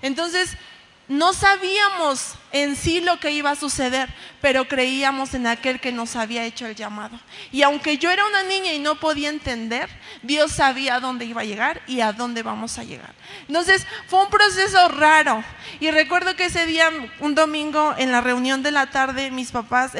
Entonces, no sabíamos en sí lo que iba a suceder, pero creíamos en aquel que nos había hecho el llamado. Y aunque yo era una niña y no podía entender, Dios sabía a dónde iba a llegar y a dónde vamos a llegar. Entonces fue un proceso raro. Y recuerdo que ese día, un domingo, en la reunión de la tarde, mis papás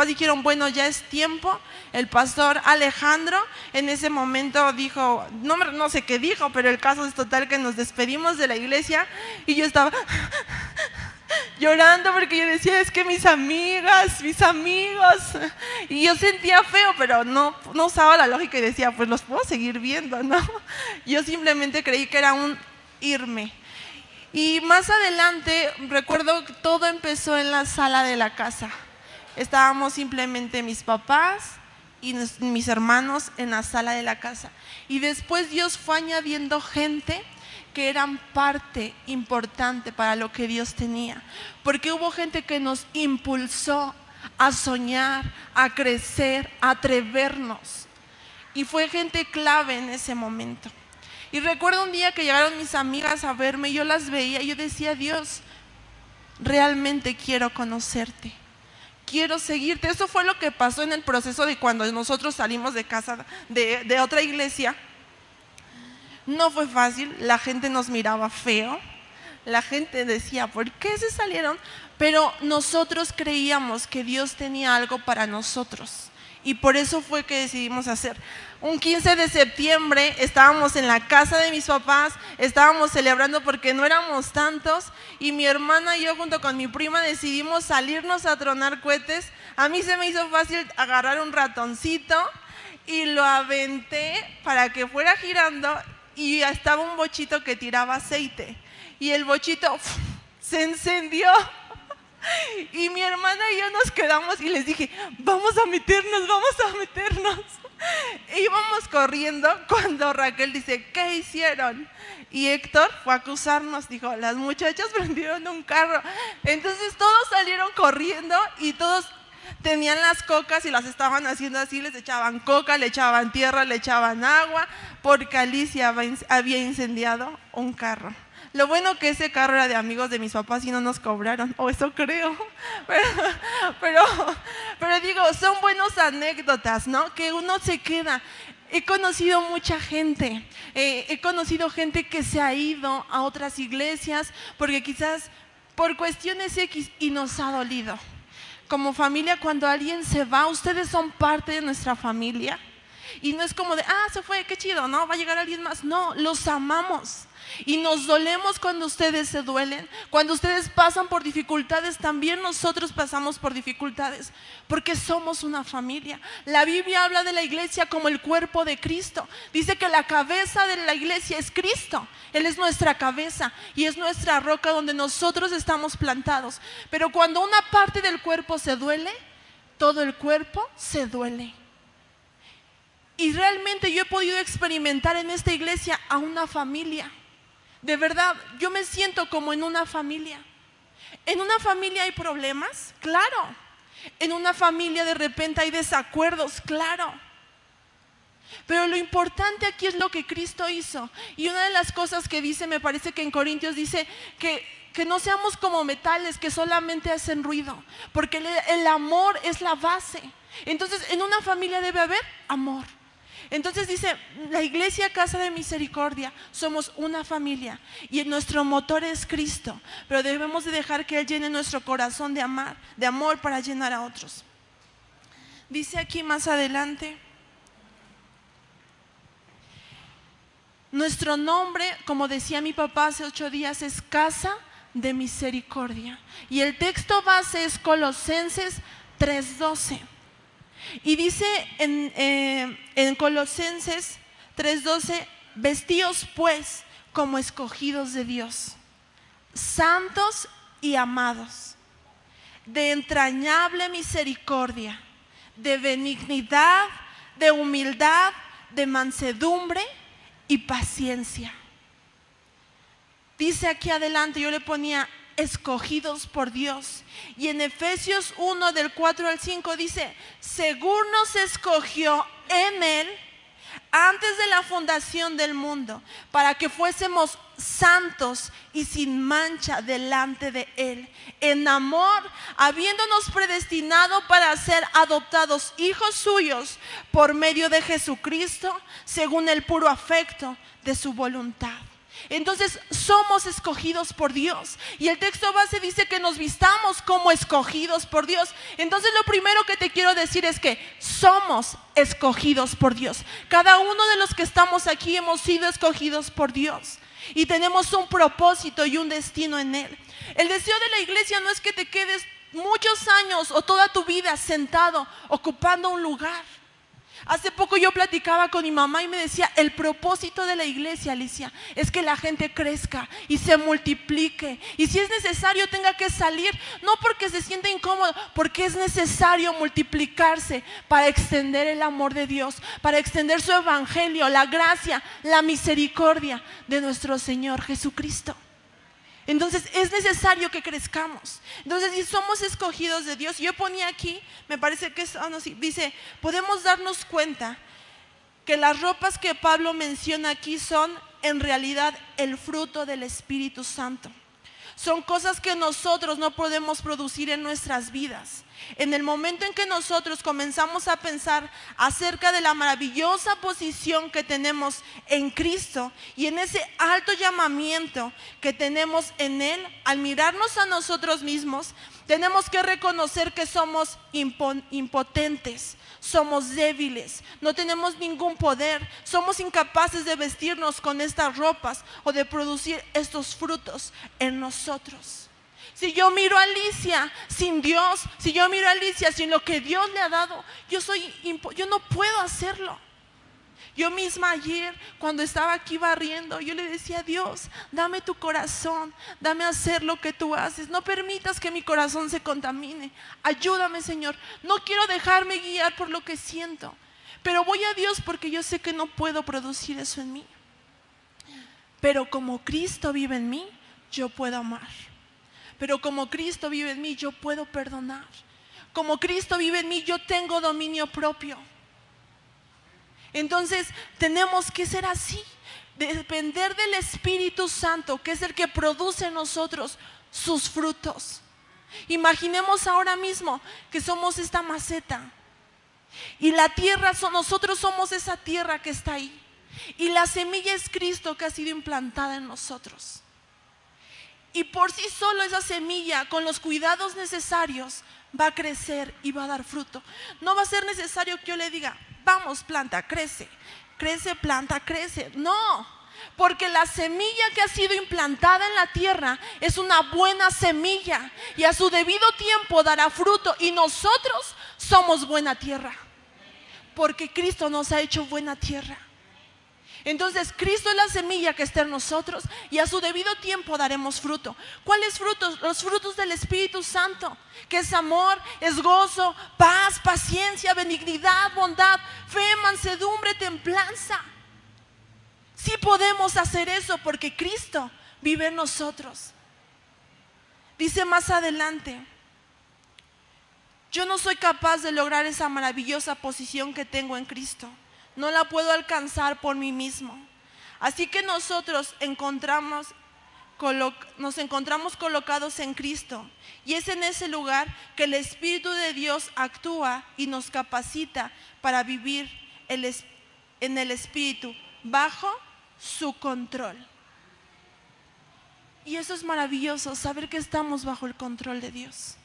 dijeron, bueno, ya es tiempo. El pastor Alejandro en ese momento dijo, no sé qué dijo, pero el caso es total que nos despedimos de la iglesia y yo estaba llorando porque yo decía, es que mis amigos, y yo sentía feo, pero no usaba la lógica y decía, pues los puedo seguir viendo, ¿no? Yo simplemente creí que era un irme. Y más adelante recuerdo que todo empezó en la sala de la casa. Estábamos simplemente mis papás y mis hermanos en la sala de la casa. Y después Dios fue añadiendo gente que eran parte importante para lo que Dios tenía. Porque hubo gente que nos impulsó a soñar, a crecer, a atrevernos. Y fue gente clave en ese momento. Y recuerdo un día que llegaron mis amigas a verme, yo las veía y yo decía, Dios, realmente quiero conocerte. Quiero seguirte. Eso fue lo que pasó en el proceso de cuando nosotros salimos de casa de otra iglesia. No fue fácil, la gente nos miraba feo, la gente decía, ¿por qué se salieron? Pero nosotros creíamos que Dios tenía algo para nosotros y por eso fue que decidimos hacer. Un 15 de septiembre estábamos en la casa de mis papás, estábamos celebrando porque no éramos tantos y mi hermana y yo junto con mi prima decidimos salirnos a tronar cohetes. A mí se me hizo fácil agarrar un ratoncito y lo aventé para que fuera girando y estaba un bochito que tiraba aceite y el bochito se encendió. Y mi hermana y yo nos quedamos y les dije, vamos a meternos. E íbamos corriendo cuando Raquel dice, ¿qué hicieron? Y Héctor fue a acusarnos, dijo, las muchachas prendieron un carro. Entonces todos salieron corriendo y todos tenían las cocas y las estaban haciendo así, les echaban coca, le echaban tierra, le echaban agua, porque Alicia había incendiado un carro. Lo bueno que ese carro era de amigos de mis papás y no nos cobraron, o eso creo. Pero digo, son buenas anécdotas, ¿no? Que uno se queda. He conocido mucha gente, he conocido gente que se ha ido a otras iglesias porque quizás por cuestiones X y nos ha dolido. Como familia, cuando alguien se va, ustedes son parte de nuestra familia. Y no es como de, se fue, qué chido, ¿no? Va a llegar alguien más. No, los amamos. Y nos dolemos cuando ustedes se duelen. Cuando ustedes pasan por dificultades, también nosotros pasamos por dificultades. Porque somos una familia. La Biblia habla de la iglesia como el cuerpo de Cristo. Dice que la cabeza de la iglesia es Cristo. Él es nuestra cabeza y es nuestra roca donde nosotros estamos plantados. Pero cuando una parte del cuerpo se duele, todo el cuerpo se duele. Y realmente yo he podido experimentar en esta iglesia a una familia. De verdad, yo me siento como en una familia. ¿En una familia hay problemas? Claro. ¿En una familia de repente hay desacuerdos? Claro. Pero lo importante aquí es lo que Cristo hizo. Y una de las cosas que dice, me parece que en Corintios dice que no seamos como metales que solamente hacen ruido. Porque el amor es la base. Entonces, en una familia debe haber amor. Entonces dice, la iglesia Casa de Misericordia, somos una familia y nuestro motor es Cristo, pero debemos de dejar que Él llene nuestro corazón de amor para llenar a otros. Dice aquí más adelante, nuestro nombre, como decía mi papá hace 8 días, es Casa de Misericordia. Y el texto base es Colosenses 3:12. Y dice en Colosenses 3:12, vestíos pues como escogidos de Dios, santos y amados, de entrañable misericordia, de benignidad, de humildad, de mansedumbre y paciencia. Dice aquí adelante, yo le ponía escogidos por Dios. Y en Efesios 1 del 4 al 5 dice, según nos escogió en Él antes de la fundación del mundo, para que fuésemos santos y sin mancha delante de Él, en amor, habiéndonos predestinado para ser adoptados hijos suyos por medio de Jesucristo, según el puro afecto de su voluntad. Entonces somos escogidos por Dios, y el texto base dice que nos vistamos como escogidos por Dios. Entonces lo primero que te quiero decir es que somos escogidos por Dios. Cada uno de los que estamos aquí hemos sido escogidos por Dios y tenemos un propósito y un destino en Él. El deseo de la iglesia no es que te quedes muchos años o toda tu vida sentado ocupando un lugar. Hace poco yo platicaba con mi mamá y me decía, el propósito de la iglesia, Alicia, es que la gente crezca y se multiplique, y si es necesario tenga que salir, no porque se sienta incómodo, porque es necesario multiplicarse para extender el amor de Dios, para extender su evangelio, la gracia, la misericordia de nuestro Señor Jesucristo. Entonces es necesario que crezcamos. Entonces, si somos escogidos de Dios, yo ponía aquí, me parece que es, no, sí, dice, podemos darnos cuenta que las ropas que Pablo menciona aquí son en realidad el fruto del Espíritu Santo. Son cosas que nosotros no podemos producir en nuestras vidas. En el momento en que nosotros comenzamos a pensar acerca de la maravillosa posición que tenemos en Cristo y en ese alto llamamiento que tenemos en Él, al mirarnos a nosotros mismos, tenemos que reconocer que somos impotentes, somos débiles, no tenemos ningún poder, somos incapaces de vestirnos con estas ropas o de producir estos frutos en nosotros. Si yo miro a Alicia sin Dios, si yo miro a Alicia sin lo que Dios le ha dado, yo no puedo hacerlo. Yo misma ayer, cuando estaba aquí barriendo, yo le decía a Dios, dame tu corazón, dame a hacer lo que tú haces, no permitas que mi corazón se contamine, ayúdame, Señor, no quiero dejarme guiar por lo que siento, pero voy a Dios porque yo sé que no puedo producir eso en mí. Pero como Cristo vive en mí, yo puedo amar. Pero como Cristo vive en mí, yo puedo perdonar. Como Cristo vive en mí, yo tengo dominio propio. Entonces tenemos que ser así, depender del Espíritu Santo, que es el que produce en nosotros sus frutos. Imaginemos ahora mismo que somos esta maceta y la tierra, nosotros somos esa tierra que está ahí, y la semilla es Cristo que ha sido implantada en nosotros. Y por sí solo esa semilla, con los cuidados necesarios, va a crecer y va a dar fruto. No va a ser necesario que yo le diga, vamos, planta, crece, crece, planta, crece. No, porque la semilla que ha sido implantada en la tierra es una buena semilla y a su debido tiempo dará fruto, y nosotros somos buena tierra, porque Cristo nos ha hecho buena tierra. Entonces Cristo es la semilla que está en nosotros y a su debido tiempo daremos fruto. ¿Cuáles frutos? Los frutos del Espíritu Santo, que es amor, es gozo, paz, paciencia, benignidad, bondad, fe, mansedumbre, templanza. Sí podemos hacer eso porque Cristo vive en nosotros. Dice más adelante, yo no soy capaz de lograr esa maravillosa posición que tengo en Cristo. No la puedo alcanzar por mí mismo. Así que nosotros nos encontramos colocados en Cristo, y es en ese lugar que el Espíritu de Dios actúa y nos capacita para vivir en el Espíritu bajo su control. Y eso es maravilloso, saber que estamos bajo el control de Dios.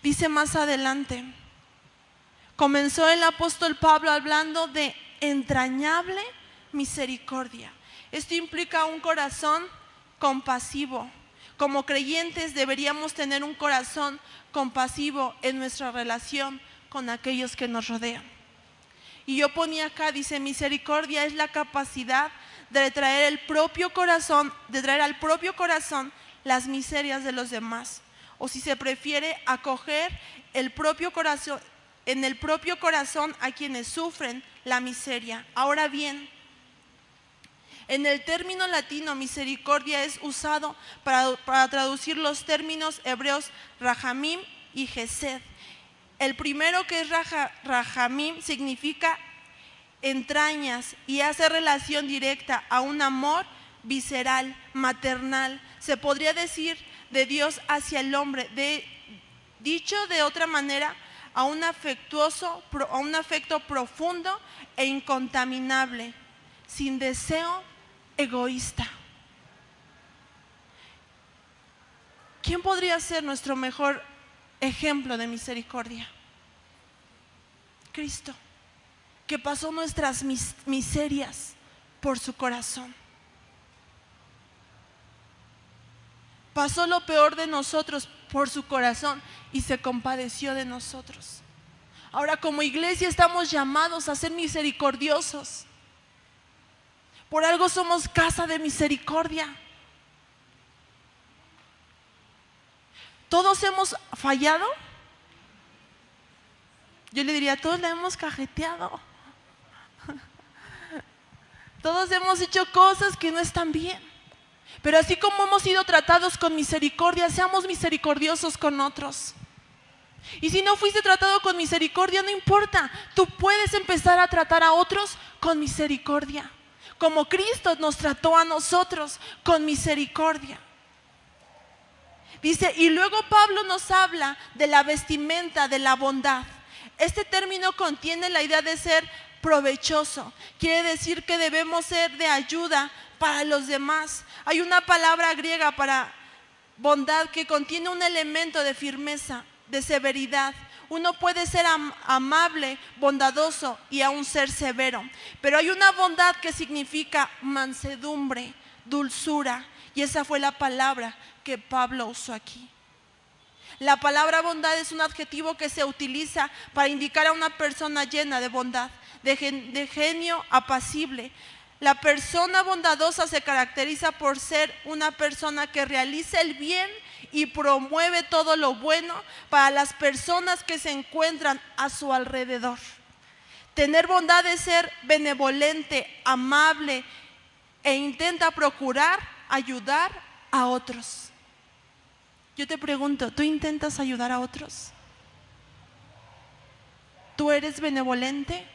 Dice más adelante, comenzó el apóstol Pablo hablando de entrañable misericordia. Esto implica un corazón compasivo. Como creyentes deberíamos tener un corazón compasivo en nuestra relación con aquellos que nos rodean. Y yo ponía acá, dice, misericordia es la capacidad de traer al propio corazón las miserias de los demás, o si se prefiere, acoger en el propio corazón a quienes sufren la miseria. Ahora bien, en el término latino misericordia es usado para traducir los términos hebreos rajamim y gesed. El primero, que es rajamim, significa entrañas y hace relación directa a un amor visceral, maternal, se podría decir de Dios hacia el hombre, dicho de otra manera, a un afecto profundo e incontaminable, sin deseo egoísta. ¿Quién podría ser nuestro mejor ejemplo de misericordia? Cristo, que pasó nuestras miserias por su corazón. Pasó lo peor de nosotros por su corazón y se compadeció de nosotros. Ahora, como iglesia estamos llamados a ser misericordiosos. Por algo somos casa de misericordia. ¿Todos hemos fallado? Yo le diría, todos la hemos cajeteado. Todos hemos hecho cosas que no están bien. Pero así como hemos sido tratados con misericordia, seamos misericordiosos con otros. Y si no fuiste tratado con misericordia, no importa. Tú puedes empezar a tratar a otros con misericordia, como Cristo nos trató a nosotros con misericordia. Dice, y luego Pablo nos habla de la vestimenta de la bondad. Este término contiene la idea de ser provechoso. Quiere decir que debemos ser de ayuda para los demás. Hay una palabra griega para bondad que contiene un elemento de firmeza, de severidad. Uno puede ser amable, bondadoso y aún ser severo. Pero hay una bondad que significa mansedumbre, dulzura. Y esa fue la palabra que Pablo usó aquí. La palabra bondad es un adjetivo que se utiliza para indicar a una persona llena de bondad, de genio apacible. La persona bondadosa se caracteriza por ser una persona que realiza el bien y promueve todo lo bueno para las personas que se encuentran a su alrededor. Tener bondad es ser benevolente, amable e intenta procurar ayudar a otros. Yo te pregunto, ¿tú intentas ayudar a otros? ¿Tú eres benevolente?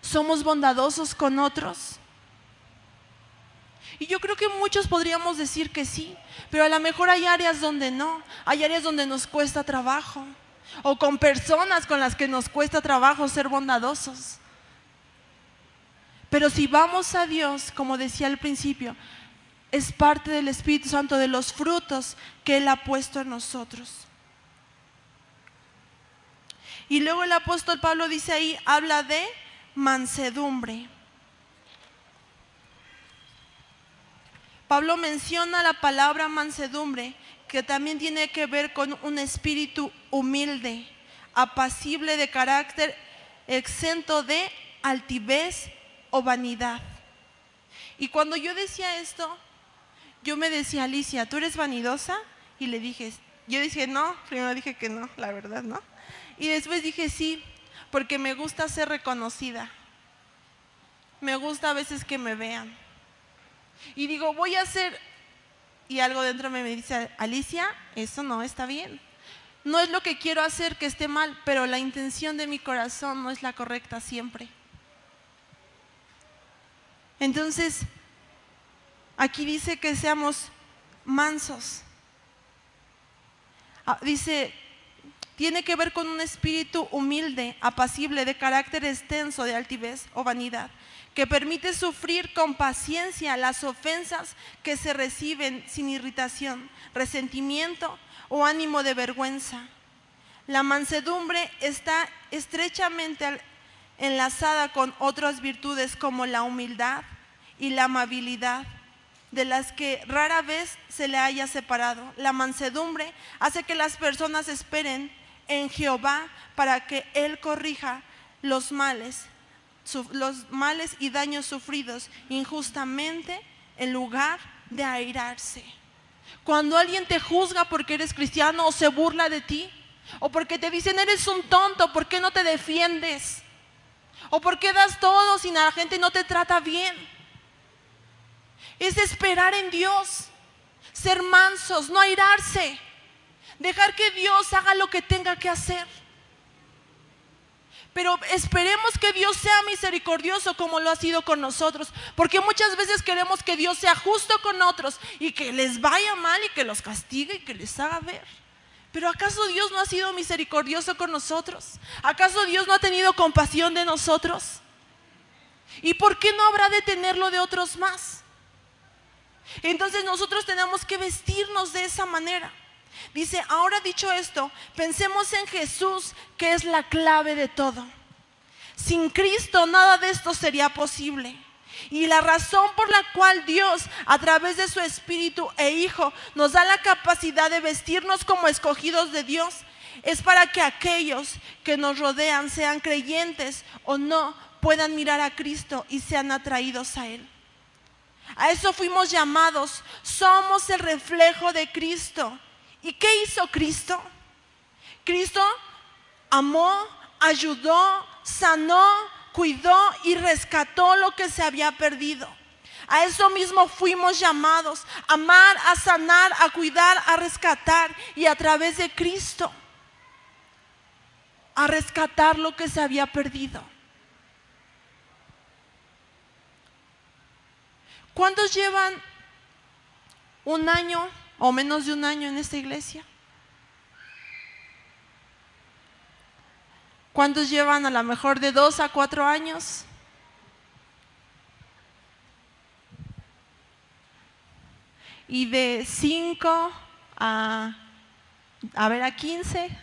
¿Somos bondadosos con otros? Y yo creo que muchos podríamos decir que sí, pero a lo mejor hay áreas donde no, hay áreas donde nos cuesta trabajo, o con personas con las que nos cuesta trabajo ser bondadosos. Pero si vamos a Dios, como decía al principio, es parte del Espíritu Santo, de los frutos que Él ha puesto en nosotros. Y luego el apóstol Pablo dice ahí, habla de mansedumbre. Pablo menciona la palabra mansedumbre, que también tiene que ver con un espíritu humilde, apacible de carácter, exento de altivez o vanidad. Y cuando yo decía esto, yo me decía, Alicia, ¿tú eres vanidosa? Y yo dije no, primero dije que no, la verdad no. Y después dije sí, porque me gusta ser reconocida. Me gusta a veces que me vean. Y digo, voy a hacer, y algo dentro me dice, Alicia, eso no está bien. No es lo que quiero hacer que esté mal, pero la intención de mi corazón no es la correcta siempre. Entonces, aquí dice que seamos mansos. Dice, tiene que ver con un espíritu humilde, apacible, de carácter extenso, de altivez o vanidad, que permite sufrir con paciencia las ofensas que se reciben sin irritación, resentimiento o ánimo de vergüenza. La mansedumbre está estrechamente enlazada con otras virtudes como la humildad y la amabilidad, de las que rara vez se le haya separado. La mansedumbre hace que las personas esperen en Jehová para que Él corrija los males y daños sufridos injustamente en lugar de airarse. Cuando alguien te juzga porque eres cristiano o se burla de ti, o porque te dicen eres un tonto, ¿por qué no te defiendes? O ¿por qué das todo si la gente no te trata bien? Es esperar en Dios, ser mansos, no airarse, dejar que Dios haga lo que tenga que hacer. Pero esperemos que Dios sea misericordioso como lo ha sido con nosotros, porque muchas veces queremos que Dios sea justo con otros y que les vaya mal y que los castigue y que les haga ver. Pero ¿acaso Dios no ha sido misericordioso con nosotros? ¿Acaso Dios no ha tenido compasión de nosotros? ¿Y por qué no habrá de tenerlo de otros más? Entonces nosotros tenemos que vestirnos de esa manera. Dice, ahora dicho esto, pensemos en Jesús, que es la clave de todo. Sin Cristo nada de esto sería posible. Y la razón por la cual Dios, a través de su Espíritu e Hijo, nos da la capacidad de vestirnos como escogidos de Dios, es para que aquellos que nos rodean, sean creyentes o no, puedan mirar a Cristo y sean atraídos a Él. A eso fuimos llamados. Somos el reflejo de Cristo. ¿Y qué hizo Cristo? Cristo amó, ayudó, sanó, cuidó y rescató lo que se había perdido. A eso mismo fuimos llamados: a amar, a sanar, a cuidar, a rescatar, y a través de Cristo a rescatar lo que se había perdido. ¿Cuántos llevan un año o menos de un año en esta iglesia? ¿Cuántos llevan a lo mejor de 2 a 4 años? Y de 5 a 15.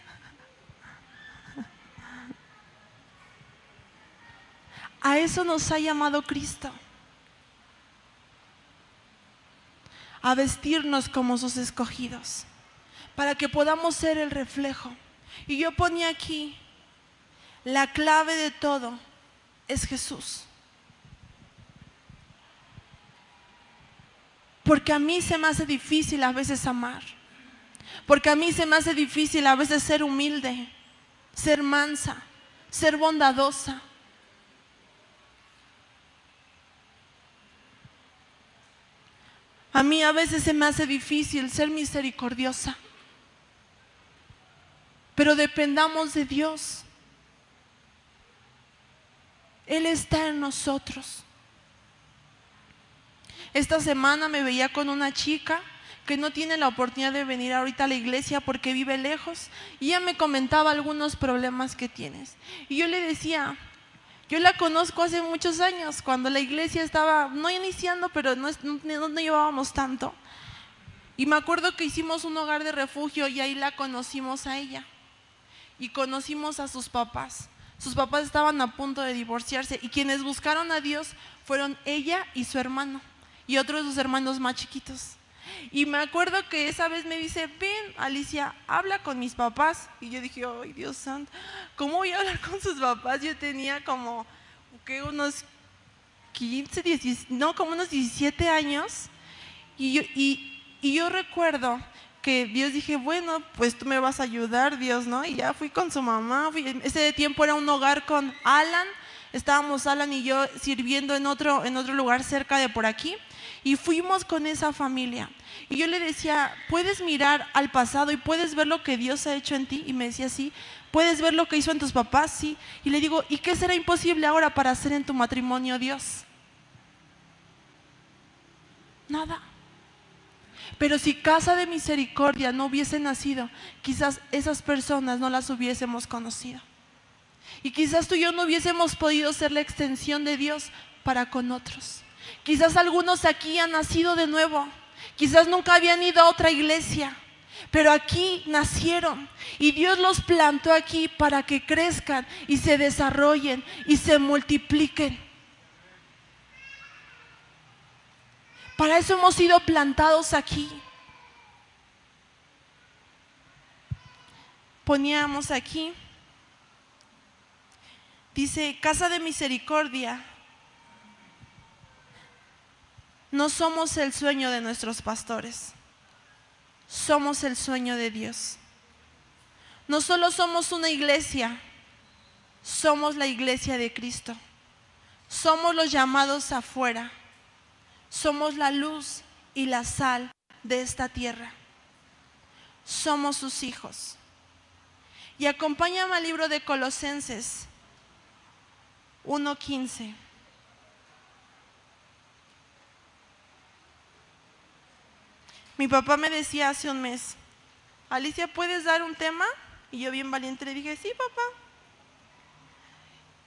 A eso nos ha llamado Cristo. A vestirnos como sus escogidos, para que podamos ser el reflejo. Y yo ponía aquí, la clave de todo es Jesús. Porque a mí se me hace difícil a veces amar. Porque a mí se me hace difícil a veces ser humilde, ser mansa, ser bondadosa. A mí a veces se me hace difícil ser misericordiosa. Pero dependamos de Dios. Él está en nosotros. Esta semana me veía con una chica que no tiene la oportunidad de venir ahorita a la iglesia porque vive lejos, y ella me comentaba algunos problemas que tienes. Y yo le decía, yo la conozco hace muchos años, cuando la iglesia estaba, no iniciando, pero no llevábamos tanto. Y me acuerdo que hicimos un hogar de refugio y ahí la conocimos a ella. Y conocimos a sus papás. Sus papás estaban a punto de divorciarse, y quienes buscaron a Dios fueron ella y su hermano y otros de sus hermanos más chiquitos. Y me acuerdo que esa vez me dice, ven Alicia, habla con mis papás. Y yo dije, ay Dios santo, ¿cómo voy a hablar con sus papás? Yo tenía como unos 17 años. Y yo recuerdo que Dios, dije, bueno, pues tú me vas a ayudar, Dios, ¿no? Y ya fui con su mamá. Ese tiempo era un hogar con Alan. Estábamos Alan y yo sirviendo en otro lugar cerca de por aquí. Y fuimos con esa familia. Y yo le decía, ¿puedes mirar al pasado y puedes ver lo que Dios ha hecho en ti? Y me decía, sí. ¿Puedes ver lo que hizo en tus papás? Sí. Y le digo, ¿y qué será imposible ahora para hacer en tu matrimonio, Dios? Nada. Pero si Casa de Misericordia no hubiese nacido, quizás esas personas no las hubiésemos conocido. Y quizás tú y yo no hubiésemos podido ser la extensión de Dios para con otros. Quizás algunos aquí han nacido de nuevo. Quizás nunca habían ido a otra iglesia, pero aquí nacieron y Dios los plantó aquí para que crezcan y se desarrollen y se multipliquen. Para eso hemos sido plantados aquí. Poníamos aquí, dice, Casa de Misericordia. No somos el sueño de nuestros pastores, somos el sueño de Dios. No solo somos una iglesia, somos la iglesia de Cristo. Somos los llamados afuera. Somos la luz y la sal de esta tierra. Somos sus hijos. Y acompáñame al libro de Colosenses, 1:15. Mi papá me decía hace un mes: Alicia, ¿puedes dar un tema? Y yo bien valiente le dije: sí, papá.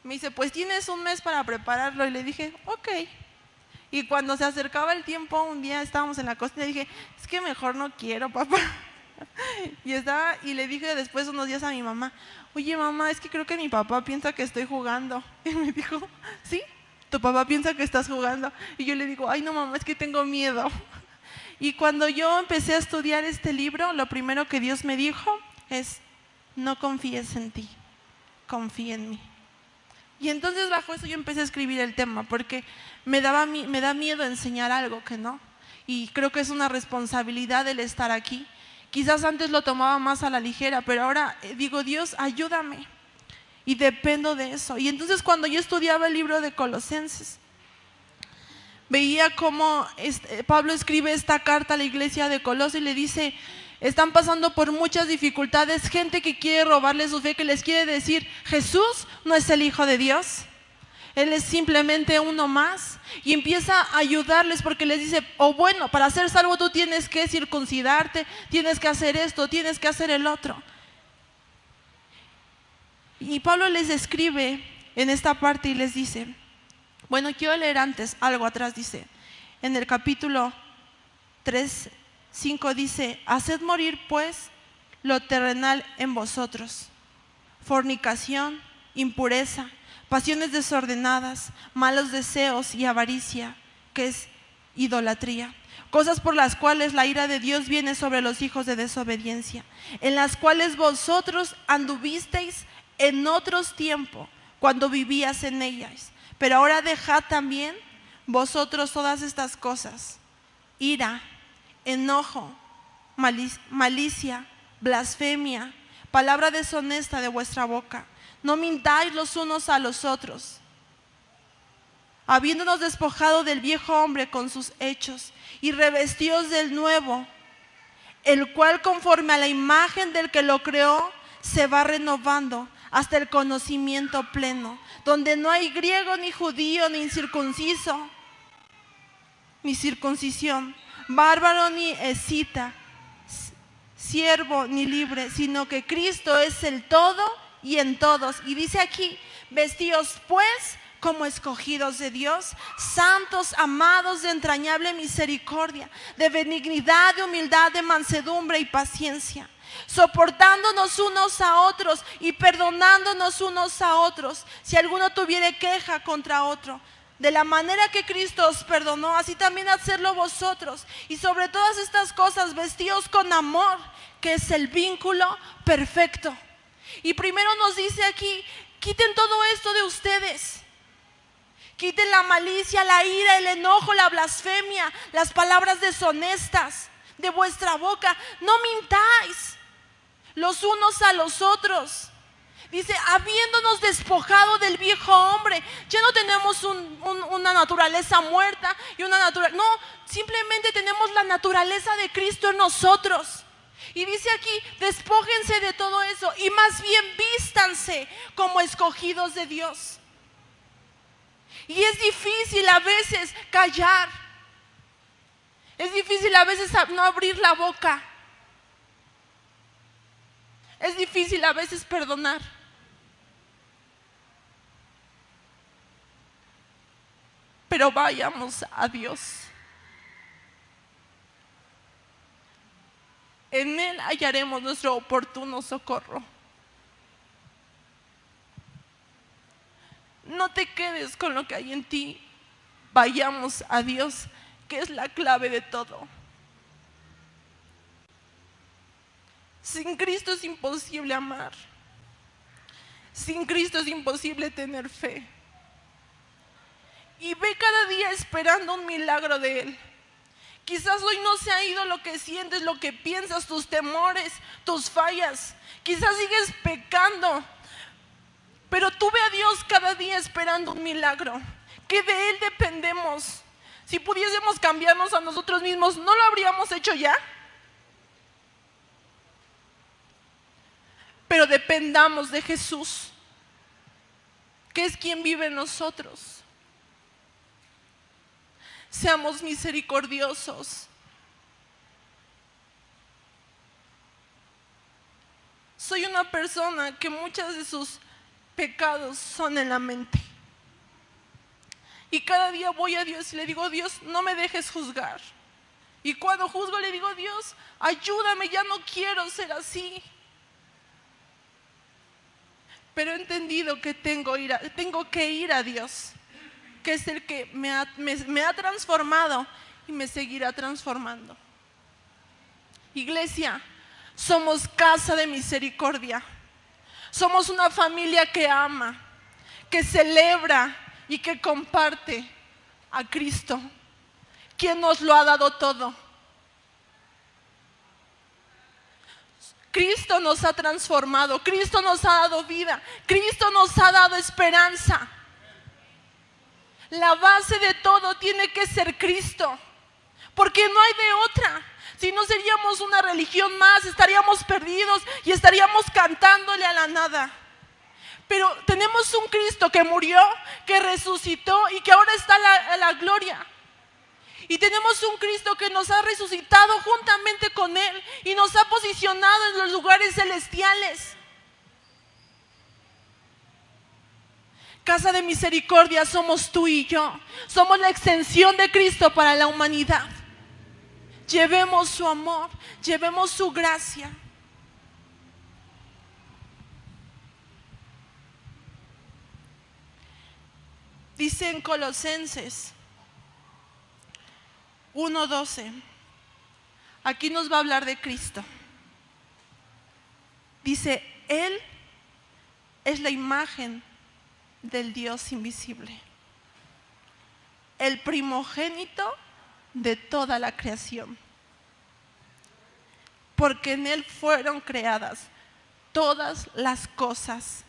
Me dice: pues tienes un mes para prepararlo. Y le dije: ok. Y cuando se acercaba el tiempo, un día estábamos en la cocina y dije: es que mejor no quiero, papá. Y le dije después unos días a mi mamá: oye, mamá, es que creo que mi papá piensa que estoy jugando. Y me dijo: sí, tu papá piensa que estás jugando. Y yo le digo: ay, no, mamá, es que tengo miedo. Y cuando yo empecé a estudiar este libro, lo primero que Dios me dijo es: no confíes en ti, confía en mí. Y entonces bajo eso yo empecé a escribir el tema, porque me da miedo enseñar algo que no. Y creo que es una responsabilidad el estar aquí. Quizás antes lo tomaba más a la ligera, pero ahora digo: Dios, ayúdame. Y dependo de eso. Y entonces cuando yo estudiaba el libro de Colosenses, veía cómo Pablo escribe esta carta a la iglesia de Colosas y le dice: están pasando por muchas dificultades, gente que quiere robarles su fe, que les quiere decir: Jesús no es el Hijo de Dios, Él es simplemente uno más. Y empieza a ayudarles porque les dice: bueno, para ser salvo tú tienes que circuncidarte, tienes que hacer esto, tienes que hacer el otro. Y Pablo les escribe en esta parte y les dice, bueno, quiero leer antes algo atrás, dice, en el capítulo 3:5 dice: haced morir pues lo terrenal en vosotros: fornicación, impureza, pasiones desordenadas, malos deseos y avaricia, que es idolatría. Cosas por las cuales la ira de Dios viene sobre los hijos de desobediencia, en las cuales vosotros anduvisteis en otros tiempos, cuando vivías en ellas. Pero ahora dejad también vosotros todas estas cosas: ira, enojo, malicia, blasfemia, palabra deshonesta de vuestra boca. No mintáis los unos a los otros, habiéndonos despojado del viejo hombre con sus hechos, y revestíos del nuevo, el cual conforme a la imagen del que lo creó se va renovando hasta el conocimiento pleno, donde no hay griego ni judío, ni incircunciso, ni circuncisión, bárbaro ni escita, siervo ni libre, sino que Cristo es el todo y en todos. Y dice aquí: vestíos pues como escogidos de Dios, santos, amados, de entrañable misericordia, de benignidad, de humildad, de mansedumbre y paciencia, soportándonos unos a otros y perdonándonos unos a otros, si alguno tuviere queja contra otro. De la manera que Cristo os perdonó, así también hacedlo vosotros. Y sobre todas estas cosas vestíos con amor, que es el vínculo perfecto. Y primero nos dice aquí: quiten todo esto de ustedes. Quiten la malicia, la ira, el enojo, la blasfemia, las palabras deshonestas de vuestra boca. No mintáis los unos a los otros. Dice: habiéndonos despojado del viejo hombre. Ya no tenemos una naturaleza muerta y una naturaleza, no, simplemente tenemos la naturaleza de Cristo en nosotros. Y dice aquí: despójense de todo eso y más bien vístanse como escogidos de Dios. Y es difícil a veces callar, es difícil a veces no abrir la boca, es difícil a veces perdonar. Pero vayamos a Dios. En Él hallaremos nuestro oportuno socorro. No te quedes con lo que hay en ti. Vayamos a Dios, que es la clave de todo. Sin Cristo es imposible amar. Sin Cristo es imposible tener fe. Y ve cada día esperando un milagro de Él. Quizás hoy no se ha ido lo que sientes, lo que piensas, tus temores, tus fallas. Quizás sigues pecando, pero tú ve a Dios cada día esperando un milagro, que de Él dependemos. Si pudiésemos cambiarnos a nosotros mismos, ¿no lo habríamos hecho ya? Pero dependamos de Jesús. que es quien vive en nosotros. Seamos misericordiosos. Soy una persona que muchos de sus pecados son en la mente. Y cada día voy a Dios y le digo: Dios, no me dejes juzgar. Y cuando juzgo le digo: Dios, ayúdame, ya no quiero ser así. Pero he entendido que tengo que ir a Dios, que es el que me ha transformado y me seguirá transformando. Iglesia, somos casa de misericordia. Somos una familia que ama, que celebra y que comparte a Cristo, quien nos lo ha dado todo. Cristo nos ha transformado, Cristo nos ha dado vida, Cristo nos ha dado esperanza. La base de todo tiene que ser Cristo, porque no hay de otra. Si no, seríamos una religión más, estaríamos perdidos y estaríamos cantándole a la nada. Pero tenemos un Cristo que murió, que resucitó y que ahora está en la gloria. Y tenemos un Cristo que nos ha resucitado juntamente con Él y nos ha posicionado en los lugares celestiales. Casa de misericordia somos tú y yo. Somos la extensión de Cristo para la humanidad. Llevemos su amor, llevemos su gracia. Dice en Colosenses 1:12, aquí nos va a hablar de Cristo. Dice: Él es la imagen del Dios invisible, el primogénito de toda la creación, porque en Él fueron creadas todas las cosas,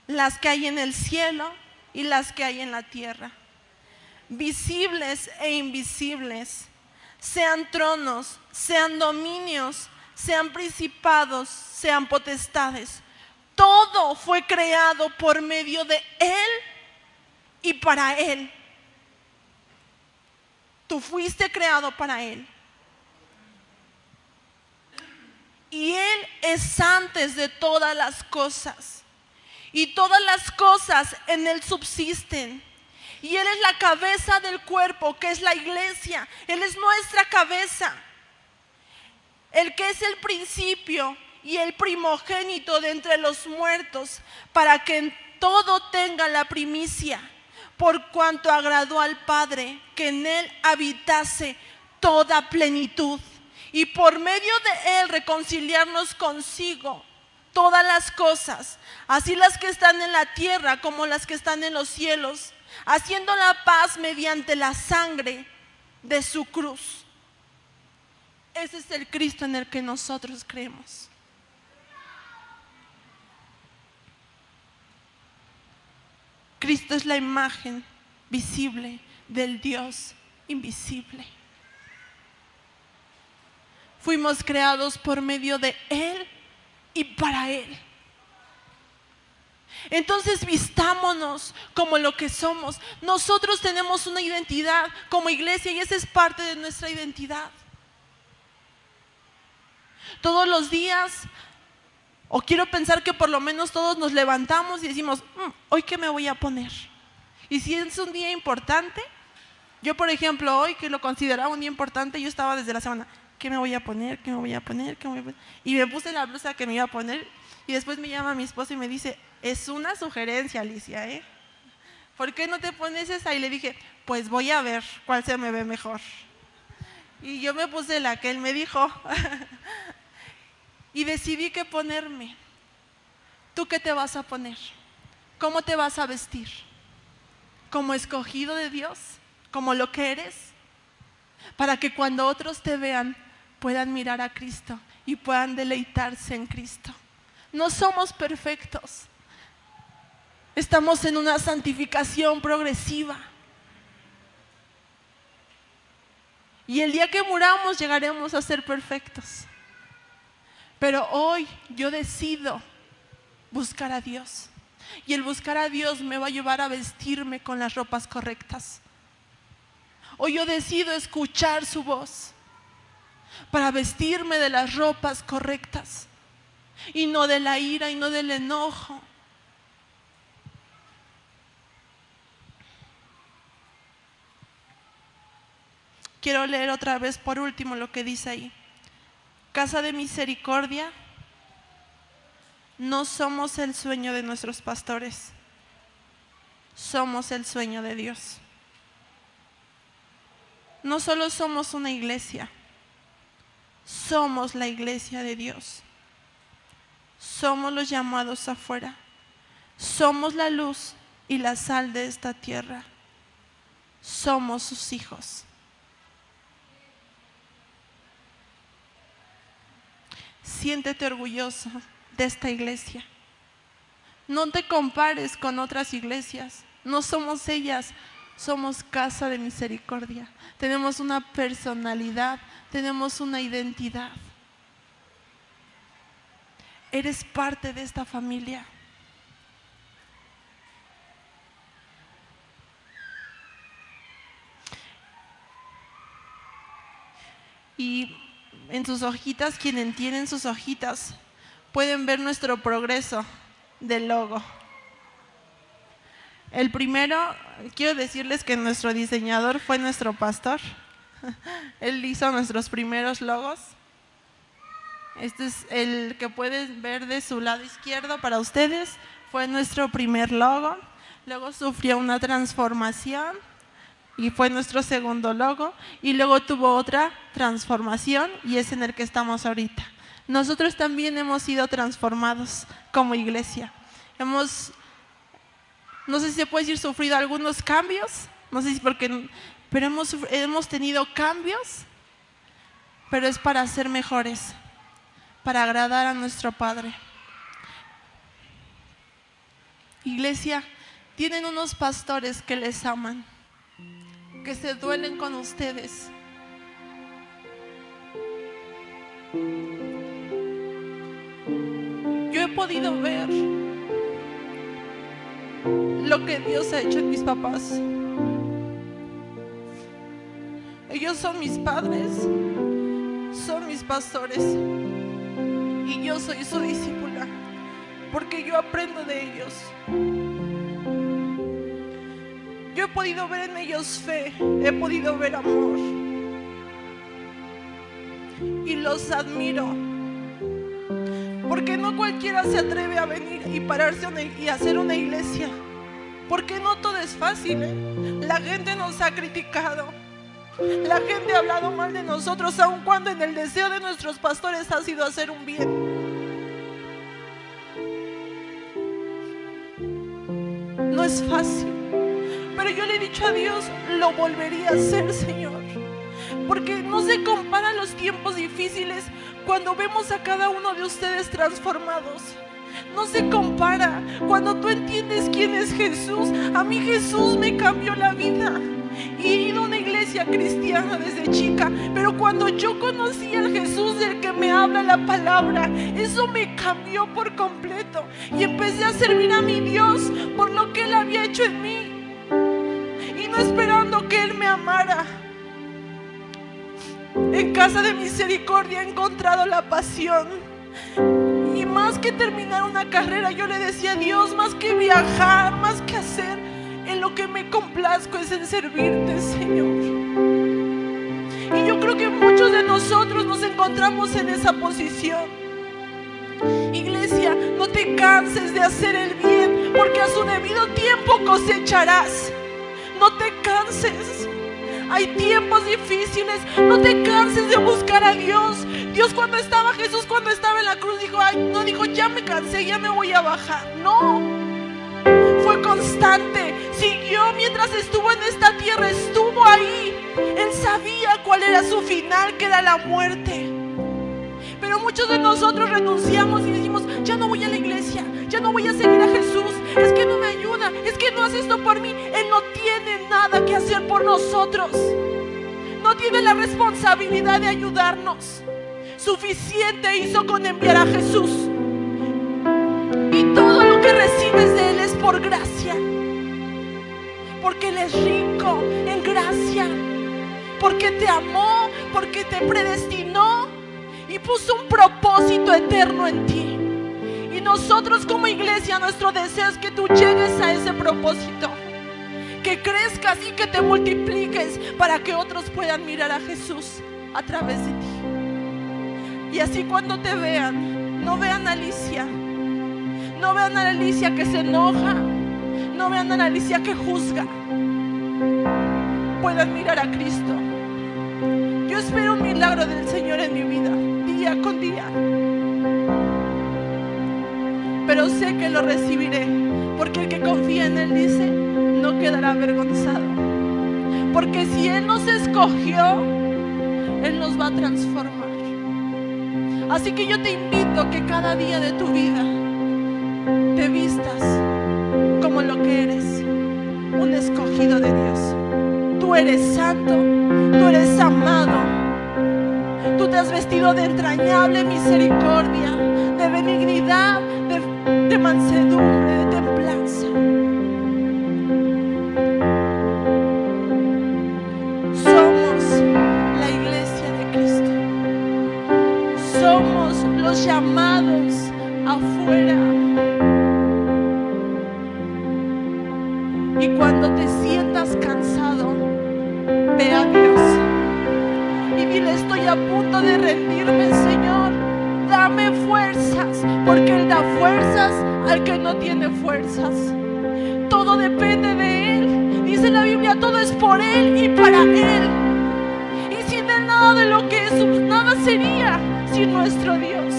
las que hay en el cielo y las que hay en la tierra, visibles e invisibles, sean tronos, sean dominios, sean principados, sean potestades. Todo fue creado por medio de Él y para Él. Tú fuiste creado para Él. Y Él es antes de todas las cosas. Y todas las cosas en Él subsisten. Y Él es la cabeza del cuerpo, que es la iglesia. Él es nuestra cabeza. El que es el principio y el primogénito de entre los muertos, para que en todo tenga la primicia, por cuanto agradó al Padre que en Él habitase toda plenitud, y por medio de Él reconciliarnos consigo todas las cosas, así las que están en la tierra como las que están en los cielos, haciendo la paz mediante la sangre de su cruz. Ese es el Cristo en el que nosotros creemos. Cristo es la imagen visible del Dios invisible. Fuimos creados por medio de Él y para Él. Entonces vistámonos como lo que somos. Nosotros tenemos una identidad como iglesia y esa es parte de nuestra identidad. Todos los días, o quiero pensar que por lo menos todos nos levantamos y decimos: ¿hoy qué me voy a poner? Y si es un día importante, yo por ejemplo hoy, que lo consideraba un día importante, yo estaba desde la semana: ¿qué me voy a poner? ¿Qué me voy a poner? ¿Qué me voy a poner? Y me puse la blusa que me iba a poner y después me llama mi esposo y me dice: es una sugerencia, Alicia, ¿por qué no te pones esa? Y le dije: pues voy a ver cuál se me ve mejor. Y yo me puse la que él me dijo y decidí qué ponerme. ¿Tú qué te vas a poner? ¿Cómo te vas a vestir? ¿Como escogido de Dios? ¿Como lo que eres? Para que cuando otros te vean puedan mirar a Cristo y puedan deleitarse en Cristo. No somos perfectos. Estamos en una santificación progresiva. Y el día que muramos llegaremos a ser perfectos. Pero hoy yo decido buscar a Dios. Y el buscar a Dios me va a llevar a vestirme con las ropas correctas. Hoy yo decido escuchar su voz para vestirme de las ropas correctas y no de la ira y no del enojo. Quiero leer otra vez por último lo que dice ahí. Casa de Misericordia, no somos el sueño de nuestros pastores, somos el sueño de Dios. No solo somos una iglesia, somos la iglesia de Dios. Somos los llamados afuera. Somos la luz y la sal de esta tierra. Somos sus hijos. Siéntete orgulloso de esta iglesia. No te compares con otras iglesias. No somos ellas, somos Casa de Misericordia. Tenemos una personalidad, tenemos una identidad. Eres parte de esta familia. Y en sus hojitas, quienes tienen sus hojitas, pueden ver nuestro progreso del logo. El primero, quiero decirles que nuestro diseñador fue nuestro pastor. Él hizo nuestros primeros logos. Este es el que pueden ver de su lado izquierdo para ustedes. Fue nuestro primer logo. Luego sufrió una transformación y fue nuestro segundo logo. Y luego tuvo otra transformación y es en el que estamos ahorita. Nosotros también hemos sido transformados como iglesia. No sé si se puede decir sufrido algunos cambios, no sé si pero hemos tenido cambios, pero es para ser mejores, para agradar a nuestro Padre. Iglesia, tienen unos pastores que les aman, que se duelen con ustedes. Yo he podido ver lo que Dios ha hecho en mis papás. Ellos son mis padres, son mis pastores y yo soy su discípula porque yo aprendo de ellos. Yo he podido ver en ellos fe, he podido ver amor y los admiro porque no cualquiera se atreve a venir y pararse y hacer una iglesia. Porque no todo es fácil, La gente nos ha criticado, la gente ha hablado mal de nosotros, aun cuando en el deseo de nuestros pastores ha sido hacer un bien. No es fácil, pero yo le he dicho a Dios, lo volvería a hacer, Señor, porque no se comparan los tiempos difíciles cuando vemos a cada uno de ustedes transformados. No se compara cuando tú entiendes quién es Jesús. A mí Jesús me cambió la vida. Y he ido a una iglesia cristiana desde chica, pero cuando yo conocí al Jesús del que me habla la palabra, eso me cambió por completo. Y empecé a servir a mi Dios por lo que Él había hecho en mí, y no esperando que Él me amara. En Casa de Misericordia he encontrado la pasión. Y más que terminar una carrera, yo le decía a Dios, más que viajar, más que hacer, en lo que me complazco es en servirte, Señor. Y yo creo que muchos de nosotros nos encontramos en esa posición. Iglesia, no te canses de hacer el bien, porque a su debido tiempo cosecharás. No te canses. Hay tiempos difíciles, no te canses de buscar a Dios. Jesús cuando estaba en la cruz no dijo ya me cansé, ya me voy a bajar. No, fue constante, siguió mientras estuvo en esta tierra, estuvo ahí. Él sabía cuál era su final, que era la muerte. Pero muchos de nosotros renunciamos y decimos, ya no voy a la iglesia, ya no voy a seguir a Jesús, es que no me ayuda, es que no hace esto por mí. Él no tiene nada que hacer por nosotros, no tiene la responsabilidad de ayudarnos. Suficiente hizo con enviar a Jesús, y todo lo que recibes de Él porque Él es rico en gracia, porque te amó, porque te predestinó y puso un propósito eterno en ti. Y nosotros como iglesia, nuestro deseo es que tú llegues a ese propósito, que crezcas y que te multipliques para que otros puedan mirar a Jesús a través de ti. Y así cuando te vean, no vean a Alicia, no vean a Alicia que se enoja, no vean a Alicia que juzga, puedan mirar a Cristo. Yo espero un milagro del Señor en mi vida, día con día, pero sé que lo recibiré, porque el que confía en Él, dice, no quedará avergonzado. Porque si Él nos escogió, Él nos va a transformar. Así que yo te invito a que cada día de tu vida te vistas como lo que eres, un escogido de Dios. Tú eres santo, tú eres amado, tú te has vestido de entrañable misericordia, de benignidad, de mansedumbre, de templanza. Somos la iglesia de Cristo. Somos los llamados afuera. Y cuando te sientas cansado, ve a Dios y dile: estoy a punto de rendirme, Señor, dame fuerzas, porque Él da fuerzas al que no tiene fuerzas. Todo depende de Él. Dice la Biblia: todo es por Él y para Él. Y sin Él nada de lo que es, nada sería sin nuestro Dios.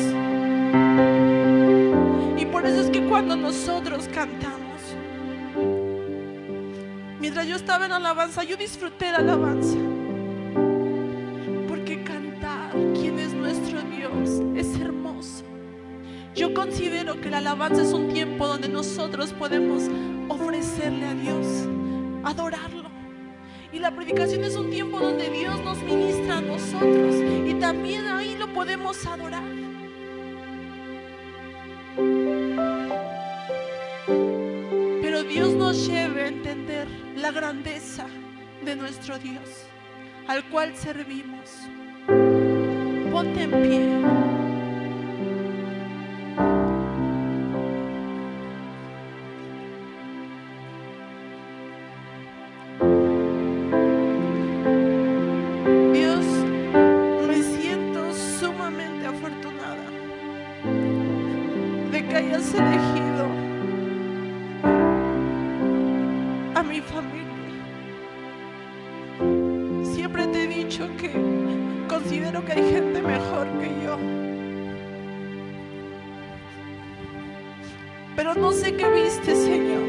Y por eso es que cuando nosotros cantamos, mientras yo estaba en alabanza, yo disfruté la alabanza, porque cantar quién es nuestro Dios es hermoso. Yo considero que la alabanza es un tiempo donde nosotros podemos ofrecerle a Dios, adorarlo. Y la predicación es un tiempo donde Dios nos ministra a nosotros, y también ahí lo podemos adorar. Pero Dios nos lleve a entender la grandeza de nuestro Dios, al cual servimos. Ponte en pie. Dios, me siento sumamente afortunada de que hayas elegido a mi familia. Siempre te he dicho que considero que hay gente mejor que yo, pero no sé qué viste, Señor,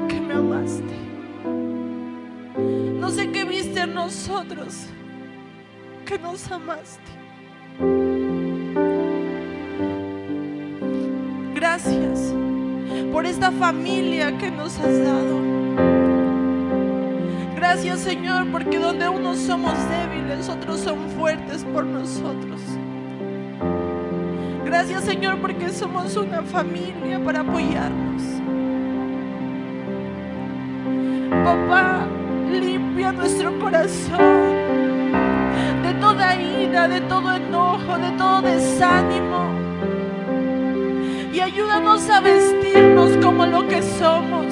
que me amaste. No sé qué viste en nosotros, que nos amaste. Gracias por esta familia que nos has dado. Gracias, Señor, porque donde unos somos débiles, otros son fuertes por nosotros. Gracias, Señor, porque somos una familia para apoyarnos. Papá, limpia nuestro corazón de toda ira, de todo enojo, de todo desánimo, y ayúdanos a vestirnos como lo que somos,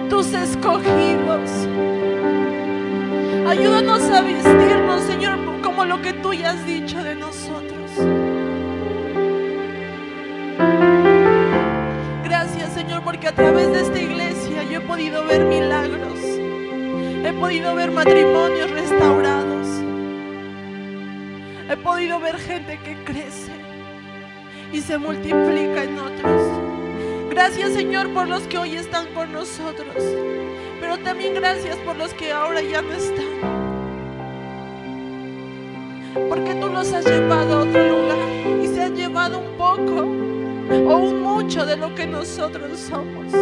tus escogidos. Ayúdanos a vestirnos, Señor, como lo que tú ya has dicho de nosotros. Gracias, Señor, porque a través de esta iglesia yo he podido ver milagros. He podido ver matrimonios restaurados. He podido ver gente que crece y se multiplica en otros. Gracias, Señor, por los que hoy están con nosotros, pero también gracias por los que ahora ya no están, porque tú los has llevado a otro lugar y se han llevado un poco o un mucho de lo que nosotros somos.